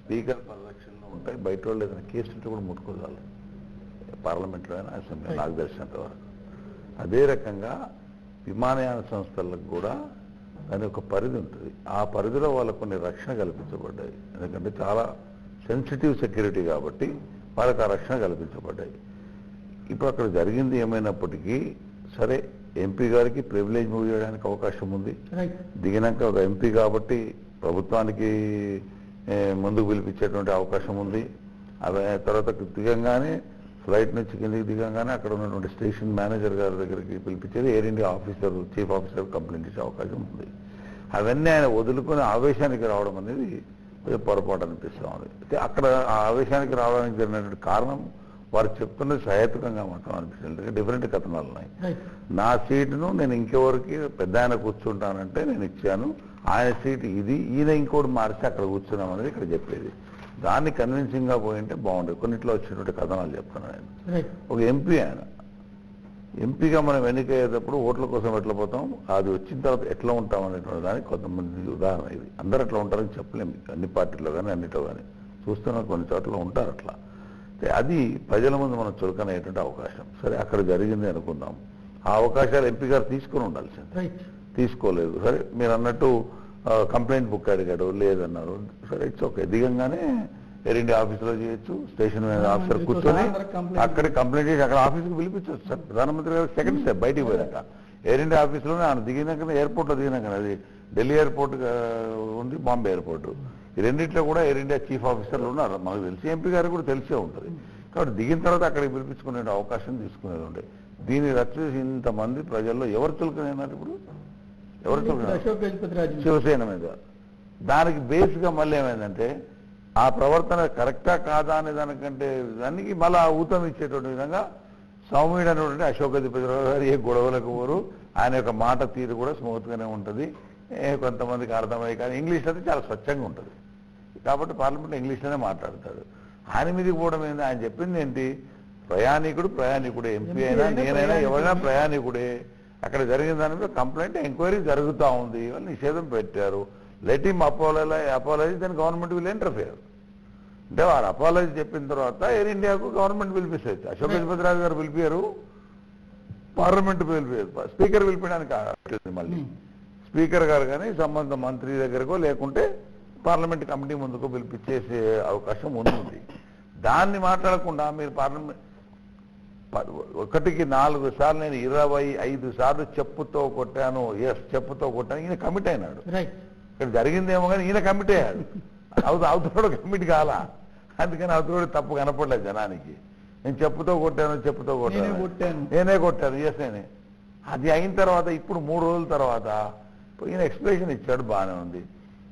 Speaker పరిరక్షణలో ఉంటాయి, బయట వాళ్ళు ఏదైనా కేసు ఉంటే కూడా ముట్టుకోవాలి, పార్లమెంట్లో అయినా అసెంబ్లీ, నాకు తెలిసినంత వరకు. అదే రకంగా విమానయాన సంస్థలకు కూడా దాని ఒక పరిధి ఉంటుంది. ఆ పరిధిలో వాళ్ళకు కొన్ని రక్షణ కల్పించబడ్డాయి. ఎందుకంటే చాలా సెన్సిటివ్ సెక్యూరిటీ కాబట్టి వాళ్ళకి ఆ రక్షణ కల్పించబడ్డాయి. ఇప్పుడు అక్కడ జరిగింది ఏమైనప్పటికీ సరే, ఎంపీ గారికి ప్రివిలేజ్ మూవ్ చేయడానికి అవకాశం ఉంది. దిగినాక ఒక ఎంపీ కాబట్టి ప్రభుత్వానికి ముందుకు పిలిపించేటువంటి అవకాశం ఉంది. అదే తర్వాత దిగంగానే ఫ్లైట్ నుంచి కిందికి దిగంగానే అక్కడ ఉన్నటువంటి స్టేషన్ మేనేజర్ గారి దగ్గరికి పిలిపించేది Air India officer, chief officer complaint ఇచ్చే అవకాశం ఉంది. అవన్నీ ఆయన వదులుకొని ఆవేశానికి రావడం అనేది పొరపాటు అనిపిస్తూ ఉంది. అయితే అక్కడ ఆ ఆవేశానికి రావడానికి జరిగినటువంటి కారణం వారు చెప్తున్నది సహేతుకంగా మాత్రం అనిపిస్తుంది. డిఫరెంట్ కథనాలు ఉన్నాయి. నా సీటును నేను ఇంకెవరికి పెద్ద ఆయన కూర్చుంటానంటే నేను ఇచ్చాను, ఆయన సీటు ఇది, ఈయన ఇంకోటి మార్చి అక్కడ కూర్చున్నాం అనేది ఇక్కడ చెప్పేది. దాన్ని కన్విన్సింగ్ గా పోయింటే బాగుండేది. కొన్నిట్లో వచ్చినటువంటి కథనాలు చెప్తున్నాను నేను. ఒక ఎంపీ ఆయన ఎంపీగా మనం ఎన్నికయ్యేటప్పుడు ఓట్ల కోసం ఎట్లా పోతాం, అది వచ్చిన తర్వాత ఎట్లా ఉంటాం అనేటువంటి దానికి కొంతమంది ఉదాహరణ ఇది. అందరూ ఎట్లా ఉంటారని చెప్పలేము, అన్ని పార్టీల్లో కానీ అన్నిటో కానీ చూస్తున్నా కొన్ని చోట్ల ఉంటారు అట్లా. అది ప్రజల ముందు మనం చులకనయ్యేటువంటి అవకాశం. సరే, అక్కడ జరిగింది అనుకుందాం, ఆ అవకాశాలు ఎంపీ గారు తీసుకుని ఉండాల్సింది, తీసుకోలేదు. సరే, మీరు అన్నట్టు కంప్లైంట్ బుక్ అడిగాడు, లేదన్నారు. సరే, ఇట్స్ ఓకే. దిగంగానే ఎయిర్ ఇండియా ఆఫీసులో చేయొచ్చు, స్టేషన్ ఆఫీసర్ కూర్చొని అక్కడ కంప్లైంట్ చేసి అక్కడ ఆఫీస్కి పిలిపించవచ్చు సార్. ప్రధానమంత్రి గారు సెకండ్ స్టెప్ బయటికి పోయాక ఎయిర్ ఇండియా ఆఫీస్లోనే ఆయన దిగినాకనే ఎయిర్పోర్ట్లో దిగినాక, అది ఢిల్లీ ఎయిర్పోర్ట్ ఉంది, బాంబే ఎయిర్పోర్ట్, ఈ రెండింటిలో కూడా ఎయిర్ ఇండియా చీఫ్ ఆఫీసర్లు ఉన్నారు. మనకు తెలిసి ఎంపీ గారికి కూడా తెలిసే ఉంటుంది. కాబట్టి దిగిన తర్వాత అక్కడికి పిలిపించుకునే అవకాశం తీసుకునేది ఉండే. దీన్ని రక్షించి ఇంతమంది ప్రజల్లో ఎవరు చులకనైనారు? ఇప్పుడు ఎవరు చులకన? శివసేన మీద. దానికి బేస్గా మళ్ళీ ఏమైందంటే ఆ ప్రవర్తన కరెక్టా కాదా అనే దానికంటే దానికి మళ్ళీ ఊతం ఇచ్చేటువంటి విధంగా సౌమ్యుడు అనేటువంటి అశోక్ గజపతిరావు గారు ఏ గొడవలకు పోరు, ఆయన యొక్క మాట తీరు కూడా స్మూత్గానే ఉంటుంది. కొంతమందికి అర్థమయ్యి, కానీ ఇంగ్లీష్ అయితే చాలా స్వచ్ఛంగా ఉంటుంది కాబట్టి పార్లమెంట్లో ఇంగ్లీష్లోనే మాట్లాడతాడు. ఆయన మీదకి పోవడం ఏంటి? ఆయన చెప్పింది ఏంటి? ప్రయాణికుడే, ఎంపీ అయినా నేనైనా ఎవరైనా ప్రయాణికుడే. అక్కడ జరిగిన దాని మీద కంప్లైంట్, ఎంక్వైరీ జరుగుతూ ఉంది, వాళ్ళు నిషేధం పెట్టారు. Let him apology, then government will interfere. అంటే వారు అపాలజీ చెప్పిన తర్వాత ఎయిర్ ఇండియాకు గవర్నమెంట్ పిలిపిస్తుంది. అశోక్ గజపతిరాజు గారు పిలిపారు, పార్లమెంట్ పిలిపారు, స్పీకర్ పిలిపించడానికి మళ్ళీ స్పీకర్ గారు కానీ సంబంధ మంత్రి దగ్గరకో లేకుంటే పార్లమెంట్ కమిటీ ముందుకు పిలిపించేసే అవకాశం ఉంది. దాన్ని మాట్లాడకుండా మీరు పార్లమెంట్ 1కి 4 సార్లు నేను 25 సార్లు చెప్పుతో కొట్టాను, చెప్పుతో కొట్టాను, ఈయన కమిట్ అయినాడు. ఇక్కడ జరిగిందేమో కానీ ఈయన కమిట్ అయ్యాడు. అవతలోడు కమిట్ కాలా, అందుకని అవతలోడు తప్పు కనపడలేదు జనానికి. నేను చెప్పుతో కొట్టాను, నేనే కొట్టాను, నేనే. అది అయిన తర్వాత ఇప్పుడు 3 రోజుల తర్వాత ఈయన ఎక్స్ప్లెనేషన్ ఇచ్చాడు, బాగానే ఉంది.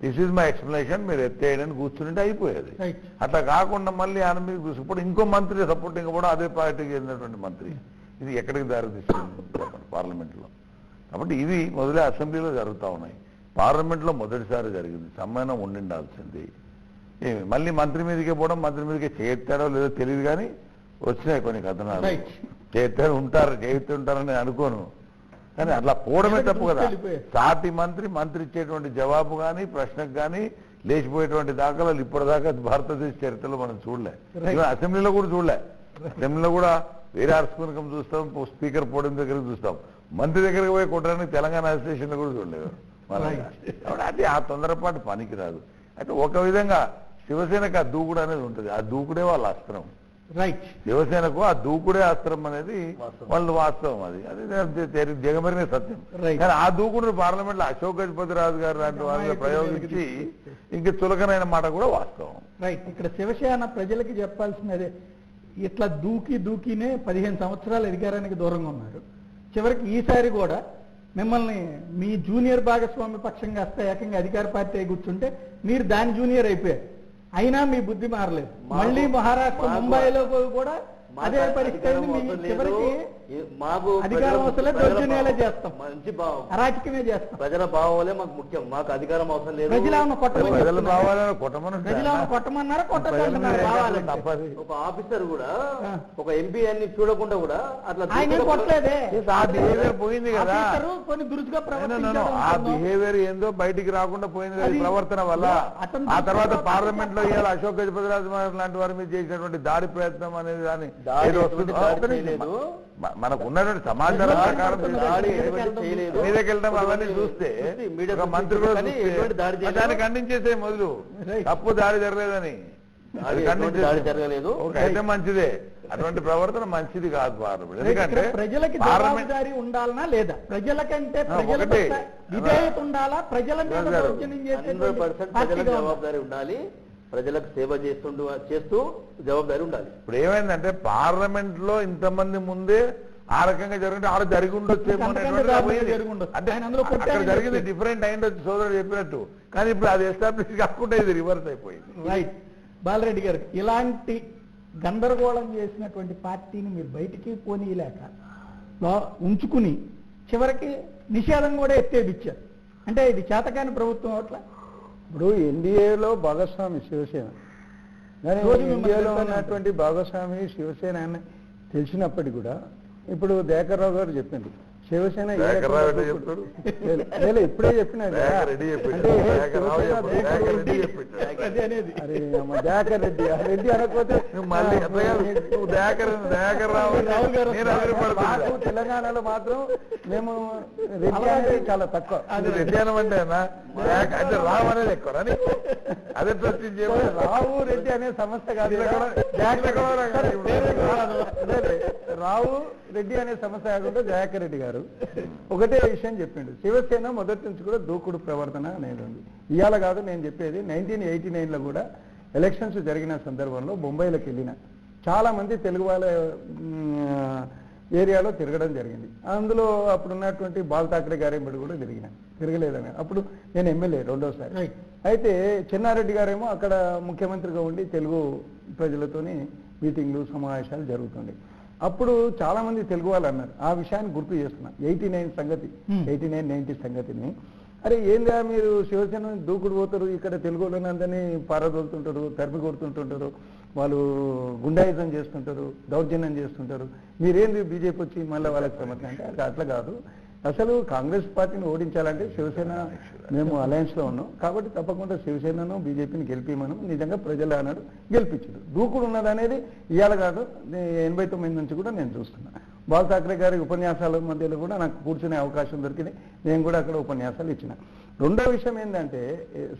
దిస్ ఈజ్ మై ఎక్స్ప్లెనేషన్, మీరు ఎత్తేయడానికి కూర్చుంటే అయిపోయేది. అట్లా కాకుండా మళ్ళీ ఆయన మీద ఇప్పుడు ఇంకో మంత్రి సపోర్టింగ్ కూడా అదే పార్టీకి చెందినటువంటి మంత్రి, ఇది ఎక్కడికి దారి తీస్తుంది పార్లమెంట్లో? కాబట్టి ఇవి మొదలే అసెంబ్లీలో జరుగుతూ ఉన్నాయి. పార్లమెంట్లో మొదటిసారి జరిగింది, సమ్మేళనం ఉండిండాల్సింది. మళ్ళీ మంత్రి మీదకే పోవడం, మంత్రి మీదకే చేస్తాడో లేదో తెలియదు కానీ వచ్చినాయి కొన్ని కథనాలు. చేస్తారు ఉంటారని నేను అనుకోను, కానీ అట్లా పోవడమే తప్పు కదా. సాటి మంత్రి ఇచ్చేటువంటి జవాబు కానీ ప్రశ్నకు కానీ లేచిపోయేటువంటి దాఖలాలు ఇప్పటిదాకా భారతదేశ చరిత్రలో మనం చూడలే, అసెంబ్లీలో కూడా చూడలే. అసెంబ్లీలో కూడా వేరే అర్చుకునకం చూస్తాం, స్పీకర్ పోవడం దగ్గర చూస్తాం, మంత్రి దగ్గరికి పోయి కొట్టడానికి తెలంగాణ అసోసియేషన్లో కూడా చూడలేదు. అది ఆ తొందరపాటు పనికిరాదు. అయితే ఒక విధంగా శివసేనకు ఆ దూకుడు అనేది ఉంటుంది, ఆ దూకుడే వాళ్ళ అస్త్రం. శివసేనకు ఆ దూకుడే అస్త్రం అనేది వాళ్ళు వాస్తవం. అది జగమరిన సత్యం. కానీ ఆ దూకుడు పార్లమెంట్లో అశోక్ గజపతిరాజు గారు లాంటి వాళ్ళు ప్రయోగించి ఇంకా చులకనైన మాట కూడా వాస్తవం. ఇక్కడ శివసేన ప్రజలకి చెప్పాల్సినదే, ఇట్లా దూకినే 15 సంవత్సరాలు అధికారానికి దూరంగా ఉన్నారు. చివరికి ఈసారి కూడా మిమ్మల్ని మీ జూనియర్ భాగస్వామి పక్షంగా వస్తే ఏకంగా అధికార పార్టీ కూర్చుంటే మీరు దాని జూనియర్ అయిపోయారు, అయినా మీ బుద్ధి మారలేదు. మళ్ళీ మహారాష్ట్ర ముంబైలో కూడా అదే పరిస్థితి మీ చివరికి మాకు అధికారం అవసరం దౌర్జన్యాలే చేస్తాం, మంచి భావం, అరాచకమే చేస్తాం. ప్రజల భావాలే మాకు ముఖ్యం, మాకు అధికారం అవసరం లేదు. ప్రజలు ప్రజల భావాలను కొట్టమని కొట్టమన్నారా కొట్టమంటున్నారా కావాలంటే? తప్పది. ఒక ఆఫీసర్ కూడా ఒక ఎంపీ అన్ని చూడకుండా కూడా అట్లా ఆయన కొట్టలేదే, ఆ బిహేవియర్ పోయింది కదా, ఆఫీసరు కొన్ని దురుసుగా ఆ ప్రవర్తించాడు. బిహేవియర్ ఏందో బయటికి రాకుండా పోయింది కదా ఈ ప్రవర్తన వల్ల. అతను ఆ తర్వాత పార్లమెంట్ లో ఇవాళ అశోక్ గజపతిరాజు లాంటి వారి మీద చేసినటువంటి దాడి ప్రయత్నం అనేది దాని ఏదో వస్తుంది. మనకు ఉన్నటువంటి సమాచారం ప్రకారం మీదకి వెళ్ళడం అవన్నీ చూస్తే ఒక మంత్రి కూడా దాన్ని ఖండించేసే మొదలు తప్పు దాడి జరగలేదని దాడి జరగలేదు. అయితే మంచిదే, అటువంటి ప్రవర్తన మంచిది కాదు పార్లమెంట్. ఎందుకంటే ప్రజలకి జవాబుదారీ ఉండాలనా లేదా? ప్రజలకంటే ప్రజల విధేయత ఉండాలా? ప్రజల మీద దౌర్జన్యం చేసే 100% ప్రజలకు జవాబుదారీ ఉండాలి, ప్రజలకు సేవ చేస్తూ జవాబుదారీ ఉండాలి. ఇప్పుడు ఏమైందంటే పార్లమెంట్ లో ఇంతమంది ముందే ఆ రకంగా జరిగితే ఆడ జరిగి ఉండొచ్చేమో అంటే అక్కడ జరిగింది డిఫరెంట్ అయిండొచ్చు సోదరుడు చెప్పినట్టు, కానీ ఇప్పుడు అది ఎస్టాబ్లిష్ కాకుండా ఇది రివర్స్ అయిపోయింది. రైట్. బాలరెడ్డి గారు, ఇలాంటి గందరగోళం చేసినటువంటి పార్టీని మీరు బయటికి పోనీయలేక ఉంచుకుని చివరికి నిషేధం కూడా ఎత్తేదిచ్చారు అంటే ఇది చేతకాని ప్రభుత్వం అట్లా. ఇప్పుడు ఎన్డీఏలో భాగస్వామి శివసేన, కానీ ఎన్డీఏలో ఉన్నటువంటి భాగస్వామి శివసేన అని తెలిసినప్పటికీ కూడా ఇప్పుడు దయాకర్ రావు గారు చెప్పింది శివసేన ఇప్పుడే చెప్పినాడు దయాకర్ రెడ్డి రెడ్డి అనకపోతే తెలంగాణలో మాత్రం మేము రెడ్డి అనేది చాలా తక్కువ. రెడ్డి అనమంటేనా రావు అనేది ఎక్కువ అదే రావు రెడ్డి అనే సమస్య కాదు, రావు రెడ్డి అనే సమస్య కాకుండా దయాకర్ రెడ్డి గారు ఒకటే విషయం చెప్పిండు, శివసేన మొదటి నుంచి కూడా దూకుడు ప్రవర్తన అనేది ఉంది. ఇవాళ కాదు నేను చెప్పేది, 1989లో కూడా ఎలక్షన్స్ జరిగిన సందర్భంలో బొంబాయిలోకి వెళ్ళిన చాలా మంది తెలుగు వాళ్ళ ఏరియాలో తిరగడం జరిగింది. అందులో అప్పుడు ఉన్నటువంటి బాల్ ఠాక్రే గారి ఎంబడి కూడా తిరగలేదని. అప్పుడు నేను ఎమ్మెల్యే రెండోసారి. అయితే చెన్నారెడ్డి గారేమో అక్కడ ముఖ్యమంత్రిగా ఉండి తెలుగు ప్రజలతోని మీటింగ్లు సమావేశాలు జరుగుతుంది. అప్పుడు చాలా మంది తెలుగు వాళ్ళు అన్నారు, ఆ విషయాన్ని గుర్తు చేస్తున్నా 89 సంగతి 89-90 సంగతిని. అరే ఏందా మీరు శివసేన దూకుడు పోతారు, ఇక్కడ తెలుగు వాళ్ళని అందరినీ పారదోలుతుంటారు, తరిపి కొడుతుంటుంటారు, వాళ్ళు గుండాయిజం చేస్తుంటారు, దౌర్జన్యం చేస్తుంటారు, మీరేంది బీజేపీ వచ్చి మళ్ళీ వాళ్ళకి సమస్య అంటే అది అట్లా కాదు. అసలు కాంగ్రెస్ పార్టీని ఓడించాలంటే శివసేన మేము అలయన్స్లో ఉన్నాం కాబట్టి తప్పకుండా శివసేనను బీజేపీని గెలిపిమను నిజంగా ప్రజలు అన్నాడు, గెలిపించాడు. దూకుడు ఉన్నదనేది ఇవాళ కాదు 89 నుంచి కూడా నేను చూస్తున్నా. బాల్ ఠాక్రే గారి ఉపన్యాసాల మధ్యలో కూడా నాకు కూర్చునే అవకాశం దొరికింది, నేను కూడా అక్కడ ఉపన్యాసాలు ఇచ్చిన. రెండో విషయం ఏంటంటే,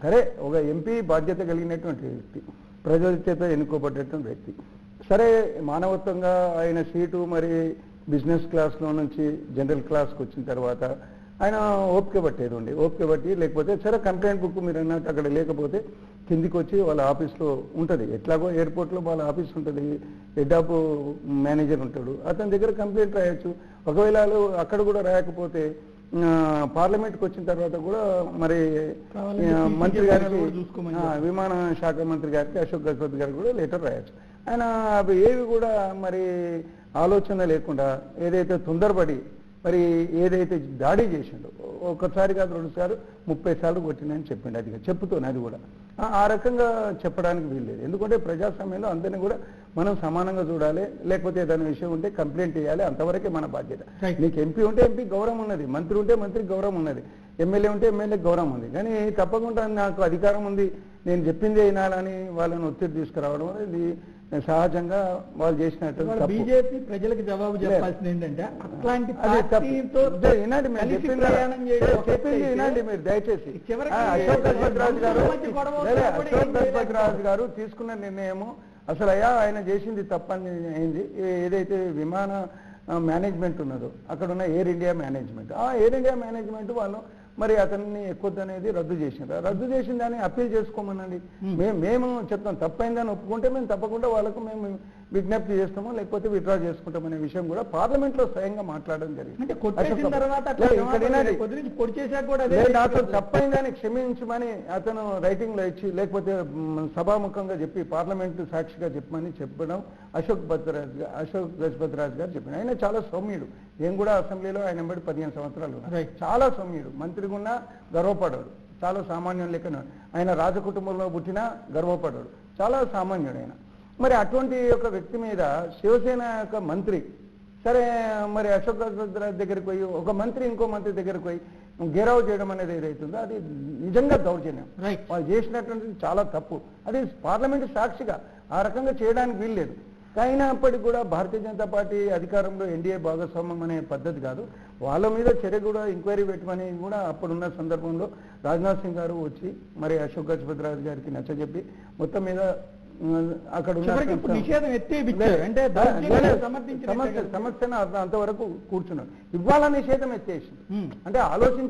సరే ఒక ఎంపీ బాధ్యత కలిగినటువంటి వ్యక్తి, ప్రజల చేత ఎన్నుకోబడ్డటువంటి వ్యక్తి, సరే మానవత్వంగా ఆయన సీటు మరి బిజినెస్ క్లాస్లో నుంచి జనరల్ క్లాస్కి వచ్చిన తర్వాత ఆయన ఓపిక పట్టేది ఉండి, ఓపిక పట్టి లేకపోతే సరే కంప్లైంట్ బుక్ మీరు అన్నట్టు అక్కడ లేకపోతే కిందికి వచ్చి వాళ్ళ ఆఫీస్లో ఉంటుంది, ఎట్లాగో ఎయిర్పోర్ట్లో వాళ్ళ ఆఫీస్ ఉంటుంది, హెడ్ ఆఫ్ మేనేజర్ ఉంటాడు, అతని దగ్గర కంప్లైంట్ రాయొచ్చు. ఒకవేళ అక్కడ కూడా రాయకపోతే పార్లమెంట్కి వచ్చిన తర్వాత కూడా మరి మంత్రి గారికి విమాన శాఖ మంత్రి గారికి అశోక్ గజపతి గారికి కూడా లెటర్ రాయొచ్చు. ఆయన అవి ఏవి కూడా మరి ఆలోచన లేకుండా ఏదైతే తొందరపడి మరి ఏదైతే దాడి చేసిండో, ఒకసారి కాదు 2 సార్లు 30 సార్లు కొట్టినని చెప్పిండు. అది చెప్పుతోనే అది కూడా ఆ రకంగా చెప్పడానికి వీల్లేదు. ఎందుకంటే ప్రజాస్వామ్యంలో అందరినీ కూడా మనం సమానంగా చూడాలి, లేకపోతే ఏదైనా విషయం ఉంటే కంప్లైంట్ చేయాలి, అంతవరకే మన బాధ్యత. నీకు ఎంపీ ఉంటే ఎంపీ గౌరవం ఉన్నది, మంత్రి ఉంటే మంత్రికి గౌరవం ఉన్నది, ఎమ్మెల్యే ఉంటే ఎమ్మెల్యేకి గౌరవం ఉంది. కానీ తప్పకుండా నాకు అధికారం ఉంది, నేను చెప్పిందే వినాలని వాళ్ళని ఒత్తిడి తీసుకురావడం అనేది సహజంగా వాళ్ళు చేసినట్టు. బీజేపీ ప్రజలకు జవాబు చెప్పాల్సింది ఏంటంటే అట్లాంటి వినండి మీరు దయచేసి. అశోక్ గజపతి రాజు గారు తీసుకున్న నిర్ణయము అసలు ఆయన చేసింది తప్పని అయింది. ఏదైతే విమాన మేనేజ్మెంట్ ఉన్నదో అక్కడ ఉన్న ఎయిర్ ఇండియా మేనేజ్మెంట్, ఆ ఎయిర్ ఇండియా మేనేజ్మెంట్ వాళ్ళు మరి అతన్ని ఎక్కువనేది రద్దు చేసినారు. రద్దు చేసిన దాన్ని అప్పీల్ చేసుకోమనండి. మేము చెప్తాం, తప్పైందని ఒప్పుకుంటే మేము తప్పకుండా వాళ్ళకు మేము విజ్ఞప్తి చేస్తామో లేకపోతే విత్డ్రా చేసుకుంటామనే విషయం కూడా పార్లమెంట్ లో స్వయంగా మాట్లాడడం జరిగింది. అంటే కొట్టేసిన తర్వాత అట్లా లేదు, ఇక్కడ క్షమాపణ వినండి. పొద్దు నుంచి పొడి చేశాక కూడా అదే లేదు, అతను తప్పైందని క్షమించమని అతను రైటింగ్ లో ఇచ్చి లేకపోతే సభాముఖంగా చెప్పి పార్లమెంట్ సాక్షిగా చెప్పమని చెప్పడం అశోక్ గజపతిరాజు గారు చెప్పిన. ఆయన చాలా సౌమ్యుడు. నేను కూడా అసెంబ్లీలో ఆయన వెంబడి 15 సంవత్సరాలు ఉన్నా. Right. చాలా సౌమ్యుడు, మంత్రిగా ఉన్నా గర్వపడాడు, చాలా సామాన్యం లెక్కన. ఆయన రాజకుటుంబంలో పుట్టినా గర్వపడాడు, చాలా సామాన్యుడు ఆయన. మరి అటువంటి ఒక వ్యక్తి మీద శివసేన యొక్క మంత్రి సరే మరి అశోక్ గజపతిరాజు దగ్గరికి పోయి ఒక మంత్రి ఇంకో మంత్రి దగ్గరికి పోయి గేరావు చేయడం అనేది ఏదైతుందో అది నిజంగా దౌర్జన్యం. Right. వాళ్ళు చేసినటువంటిది చాలా తప్పు. అది పార్లమెంటు సాక్షిగా ఆ రకంగా చేయడానికి వీల్లేదు. అయినప్పటికీ కూడా భారతీయ జనతా పార్టీ అధికారంలో ఎన్డీఏ భాగస్వామ్యం అనే పద్ధతి కాదు. వాళ్ళ మీద చర్య కూడా ఎంక్వైరీ పెట్టమని కూడా అప్పుడున్న సందర్భంలో రాజ్నాథ్ సింగ్ గారు వచ్చి మరి అశోక్ గజపతిరాజు గారికి నచ్చజెప్పి మొత్తం మీద అక్కడ చివరికి ఇప్పుడు ఉన్న నిషేధం ఎత్తేపించారు. అంటే సమర్థించిన సమస్యను అంతవరకు కూర్చున్నారు. ఇవాళ నిషేధం ఎత్తేసి అంటే ఆలోచించి